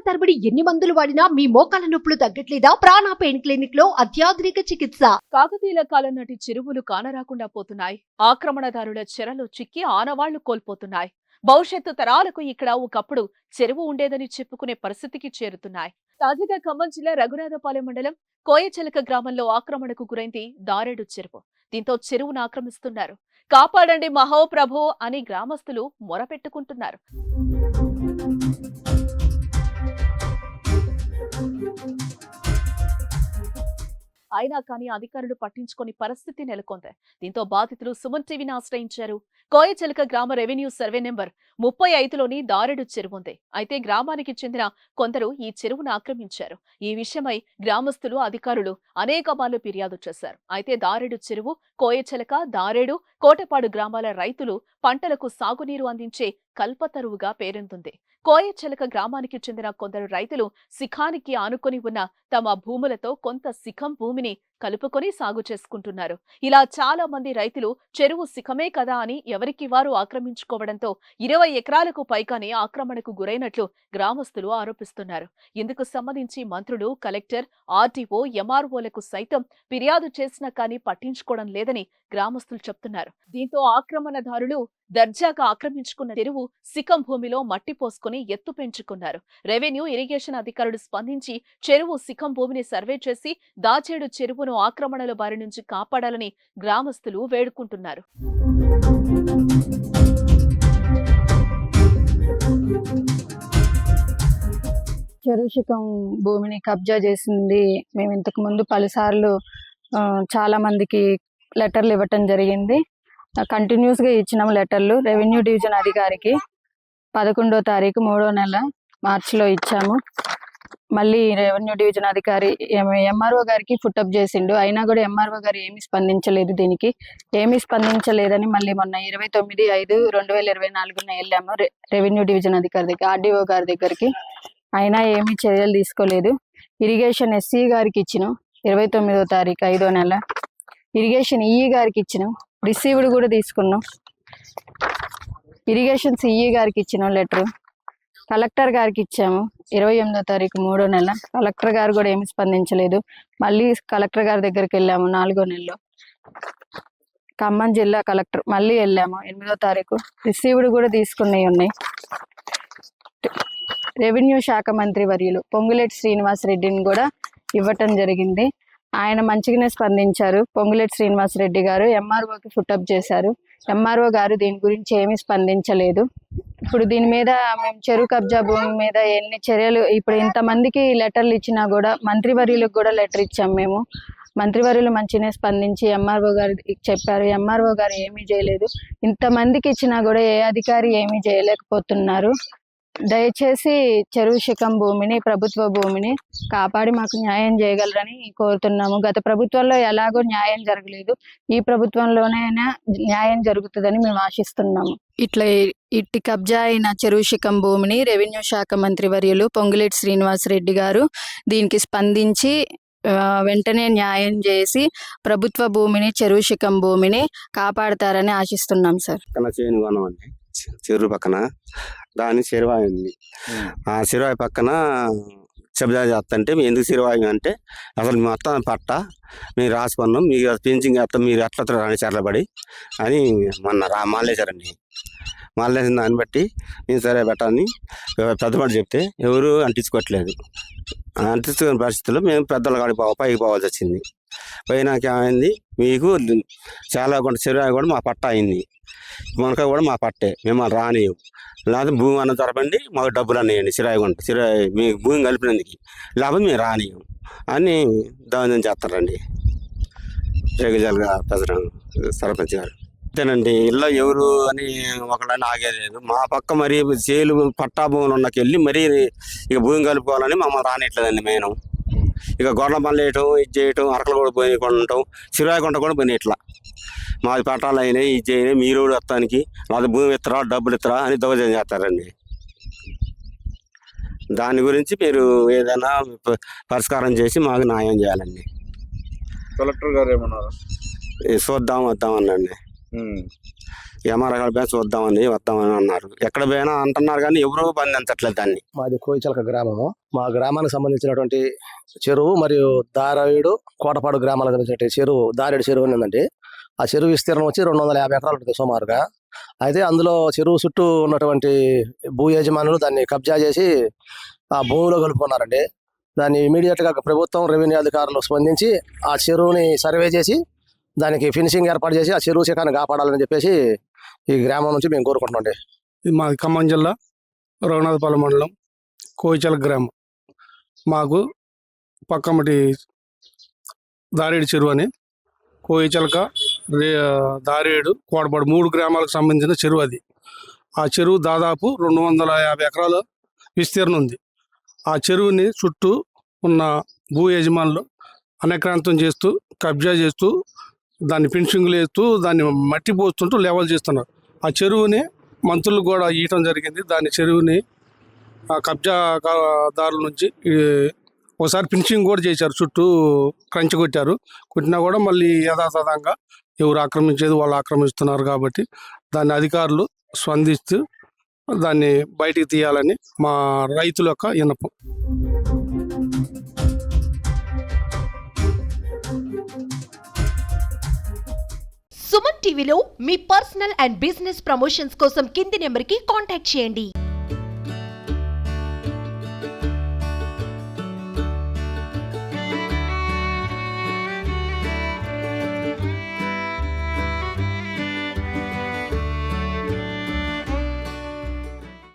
తరబడి ఎన్ని మందులు వాడినా మీ మోకాల నొప్పులు తగ్గట్లేదా? ప్రాణ పెయిన్ క్లినిక్ లో అత్యాధునిక చికిత్స. కాకతీయుల కాలం నాటి చెరువులు కానరాకుండా పోతున్నాయి. ఆక్రమణదారుల చెరలో చిక్కి ఆనవాళ్లు కోల్పోతున్నాయి. భవిష్యత్తు తరాలకు ఇక్కడ ఒకప్పుడు చెరువు ఉండేదని చెప్పుకునే పరిస్థితికి చేరుతున్నాయి. తాజాగా ఖమ్మం జిల్లా రఘునాథపాలెం మండలం కోయచెలక గ్రామంలో ఆక్రమణకు గురైంది దారేడు చెరువు. దీంతో చెరువును ఆక్రమిస్తున్నారు. కాపాడండి మహోప్రభో అని గ్రామస్తులు మొరపెట్టుకుంటున్నారు. అయినా కానీ అధికారులు పట్టించుకొని పరిస్థితి నెలకొంది. దీంతో బాధితులు సుమన్ టీవీని ఆశ్రయించారు. కోయచెలక గ్రామ రెవెన్యూ సర్వే నెంబర్ 35లోని దారేడు చెరువు ఉంది. అయితే గ్రామానికి చెందిన కొందరు ఈ చెరువును ఆక్రమించారు. ఈ విషయమై గ్రామస్తులు అధికారులు అనేక మార్లు ఫిర్యాదు చేశారు. అయితే దారేడు చెరువు కోయచెలక, దారేడు, కోటపాడు గ్రామాల రైతులు పంటలకు సాగునీరు అందించే కల్పతరువుగా పేరొందింది. కోయచెలక గ్రామానికి చెందిన కొందరు రైతులు శిఖానికి ఆనుకొని ఉన్న తమ భూములతో కొంత శిఖం భూమిని కలుపుకొని సాగు చేసుకుంటున్నారు. ఇలా చాలా మంది రైతులు చెరువు శిఖమే కదా అని ఎవరికి వారు ఆక్రమించుకోవడంతో 20 ఎకరాలకు పైగానే ఆక్రమణకు గురైనట్లు గ్రామస్తులు ఆరోపిస్తున్నారు. ఇందుకు సంబంధించి మంత్రులు, కలెక్టర్, ఆర్టీఓ, ఎంఆర్ఓలకు సైతం ఫిర్యాదు చేసినా కానీ పట్టించుకోవడం లేదని గ్రామస్తులు చెప్తున్నారు. దీంతో ఆక్రమణదారులు దర్జాగా ఆక్రమించుకున్న చెరువు శిఖం భూమిలో మట్టి పోసుకుని ఎత్తు పెంచుకున్నారు. రెవెన్యూ, ఇరిగేషన్ అధికారులు స్పందించి చెరువు శిఖం భూమిని సర్వే చేసి దాచేడు చెరువును ఆక్రమణల బారి నుంచి కాపాడాలని గ్రామస్తులు వేడుకుంటున్నారు. చెరువు శిఖం భూమిని కబ్జా చేసింది. మేము ఇంతకు ముందు పలుసార్లు చాలా మందికి లెటర్లు ఇవ్వటం జరిగింది. కంటిన్యూస్గా ఇచ్చినాము లెటర్లు. రెవెన్యూ డివిజన్ అధికారికి 11వ తారీఖు 3వ నెల మార్చిలో ఇచ్చాము. మళ్ళీ రెవెన్యూ డివిజన్ అధికారి ఎంఆర్ఓ గారికి ఫుటప్ చేసిండు. అయినా కూడా ఎంఆర్ఓ గారు ఏమీ స్పందించలేదు. దీనికి ఏమీ స్పందించలేదని మళ్ళీ మొన్న 29/5/2024 వెళ్ళాము రెవెన్యూ డివిజన్ అధికారి దగ్గర, ఆర్డీఓ గారి దగ్గరికి. అయినా ఏమీ చర్యలు తీసుకోలేదు. ఇరిగేషన్ ఎస్సీ గారికి ఇచ్చినాం 29వ తారీఖు 5వ నెల. ఇరిగేషన్ ఈఈ గారికి ఇచ్చినాం, రిసీవ్డ్ కూడా తీసుకున్నాం. ఇరిగేషన్ సిఈ గారికి ఇచ్చినాం లెటర్. కలెక్టర్ గారికి ఇచ్చాము 28వ తారీఖు 3వ నెల. కలెక్టర్ గారు కూడా ఏమి స్పందించలేదు. మళ్ళీ కలెక్టర్ గారి దగ్గరికి వెళ్ళాము 4వ నెలలో. ఖమ్మం జిల్లా కలెక్టర్ మళ్ళీ వెళ్ళాము 8వ తారీఖు. రిసీవ్డ్ కూడా తీసుకున్నవి ఉన్నాయి. రెవెన్యూ శాఖ మంత్రి వర్యులు పొంగులేటి శ్రీనివాస్ రెడ్డిని కూడా ఇవ్వటం జరిగింది. ఆయన మంచిగానే స్పందించారు. పొంగులేటి శ్రీనివాస్ రెడ్డి గారు ఎంఆర్ఓకి ఫుటప్ చేశారు. ఎంఆర్ఓ గారు దీని గురించి ఏమీ స్పందించలేదు. ఇప్పుడు దీని మీద మేము చెరువు కబ్జా భూమి మీద ఎన్ని చర్యలు, ఇప్పుడు ఇంతమందికి లెటర్లు ఇచ్చినా కూడా మంత్రివర్యులకు కూడా లెటర్ ఇచ్చాం మేము. మంత్రివర్యులు మంచిగానే స్పందించి ఎంఆర్ఓ గారు చెప్పారు. ఎంఆర్ఓ గారు ఏమీ చేయలేదు. ఇంతమందికి ఇచ్చినా కూడా ఏ అధికారి ఏమీ చేయలేకపోతున్నారు. దయచేసి చెరువు శిఖం భూమిని, ప్రభుత్వ భూమిని కాపాడి మాకు న్యాయం చేయగలరని కోరుతున్నాము. గత ప్రభుత్వంలో ఎలాగో న్యాయం జరగలేదు, ఈ ప్రభుత్వంలోనైనా న్యాయం జరుగుతుందని మేము ఆశిస్తున్నాము. ఇట్టి కబ్జా అయిన చెరువు శిఖం భూమిని రెవెన్యూ శాఖ మంత్రి వర్యులు పొంగులేటి శ్రీనివాస్ రెడ్డి గారు దీనికి స్పందించి వెంటనే న్యాయం చేసి ప్రభుత్వ భూమిని, చెరువు శిఖం భూమిని కాపాడతారని ఆశిస్తున్నాం సార్. చెరువు పక్కన దాని చెరువాయి ఉంది. ఆ చెరువాయి పక్కన కబ్జా చేస్తుంటే మేము ఎందుకు చెరువాయి అంటే అసలు మొత్తం పట్ట మీరు రాసుకున్నాం, మీరు పెంచింగ్ వేస్తాం, మీరు ఎట్లా రాని చెరలబడి అని మొన్న మాలేశారండి. మాలేసిన దాన్ని బట్టి మేము సరే పెట్టాలని పెద్దవాడు చెప్తే ఎవరు అంటించుకోవట్లేదు. అంటించుకునే పరిస్థితుల్లో మేము పెద్దల కాడికి పైకి పోవాల్సి వచ్చింది. పోయినాక ఏమైంది, మీకు చాలా కొంత చెరువు కూడా మా పట్ట అయింది, మునక కూడా మా పట్టే, మిమ్మల్ని రానియవు, లేకపోతే భూమి అన్న జరపండి, మాకు డబ్బులు అన్నాయండి చిరాయి మీకు భూమి కలిపినందుకు, లేకపోతే మేము రానియము అని దౌర్జన్యం చేస్తారండి జగజాలుగా ప్రెసిడెంట్ సర్పంచ్ గారు. అంతేనండి, ఇళ్ళ ఎవరు అని ఒకళ్ళని ఆగేలేదు. మా పక్క మరి చేలు పట్టా భూములు ఉన్నకి వెళ్ళి మరీ ఇక భూమి కలుపుకోవాలని మమ్మల్ని రానియట్లేదండి. మేము ఇక గొడవ పనులు వేయటం, ఇది చేయటం, అరకలు కూడా పోయి కొనటం, చిరాయి కొంట కూడా పోయినాయి. ఇట్లా మాది పట్టాలు అయినాయి, ఇది చేయనాయి, మీరు వస్తానికి లేదా భూమి ఇస్తారా, డబ్బులు ఇస్తారా అని దౌర్జన్యం చేస్తారండి. దాని గురించి మీరు ఏదైనా పరిష్కారం చేసి మాకు న్యాయం చేయాలండి. కలెక్టర్ గారు ఏమన్నారు? చూద్దాం వద్దామనండి. ఎంఆర్ఓ పోయి వద్దామని అన్నారు. ఎక్కడ పోయినా అంటున్నారు కానీ ఎవరూ బంధించట్లేదు దాన్ని. మాది కోయిచలక గ్రామము. మా గ్రామానికి సంబంధించినటువంటి చెరువు మరియు దారాయుడు కోటపాడు గ్రామాలకు సంబంధించిన చెరువు దారేడు చెరువు అని ఉందండి. ఆ చెరువు విస్తీర్ణం వచ్చి 250 ఎకరాలు ఉంటుంది సుమారుగా. అయితే అందులో చెరువు చుట్టూ ఉన్నటువంటి భూ యజమానులు దాన్ని కబ్జా చేసి ఆ భూమిలో కలుపుకున్నారండి. దాన్ని ఇమీడియట్ గా ప్రభుత్వం రెవెన్యూ అధికారులు స్పందించి ఆ చెరువుని సర్వే చేసి దానికి ఫినిషింగ్ ఏర్పాటు చేసి ఆ చెరువు శిఖాన్ని కాపాడాలని చెప్పేసి ఈ గ్రామం నుంచి మేము కోరుకుంటున్నాం. ఇది మాది ఖమ్మం జిల్లా రఘునాథపాలెం మండలం కోయిచల గ్రామం. మాకు పక్కమటి దారేడు చెరువు అని కోయిచలక దారేడు కోడపాడు 3 గ్రామాలకు సంబంధించిన చెరువు అది. ఆ చెరువు దాదాపు 250 ఎకరాల విస్తీర్ణం ఉంది. ఆ చెరువుని చుట్టూ ఉన్న భూ యజమానులు అన్యక్రాంతం చేస్తూ కబ్జా చేస్తూ దాన్ని ఫినిషింగ్లు వేస్తూ దాన్ని మట్టి పోస్తుంటూ లెవెల్ చేస్తున్నారు. ఆ చెరువుని మంత్రులు కూడా ఇవ్వటం జరిగింది. దాని చెరువుని ఆ కబ్జాదారుల నుంచి ఒకసారి ఫినిషింగ్ కూడా చేశారు, చుట్టూ క్రంచి కొట్టినా కూడా మళ్ళీ యథాతథంగా ఎవరు ఆక్రమించేది వాళ్ళు ఆక్రమిస్తున్నారు. కాబట్టి దాన్ని అధికారులు స్పందిస్తూ దాన్ని బయటికి తీయాలని మా రైతుల యొక్క విన్నపం. సుమన్ టీవీలో మీ పర్సనల్ అండ్ బిజినెస్ ప్రమోషన్స్ కోసం కింది నెంబర్కి కాంటాక్ట్ చేయండి.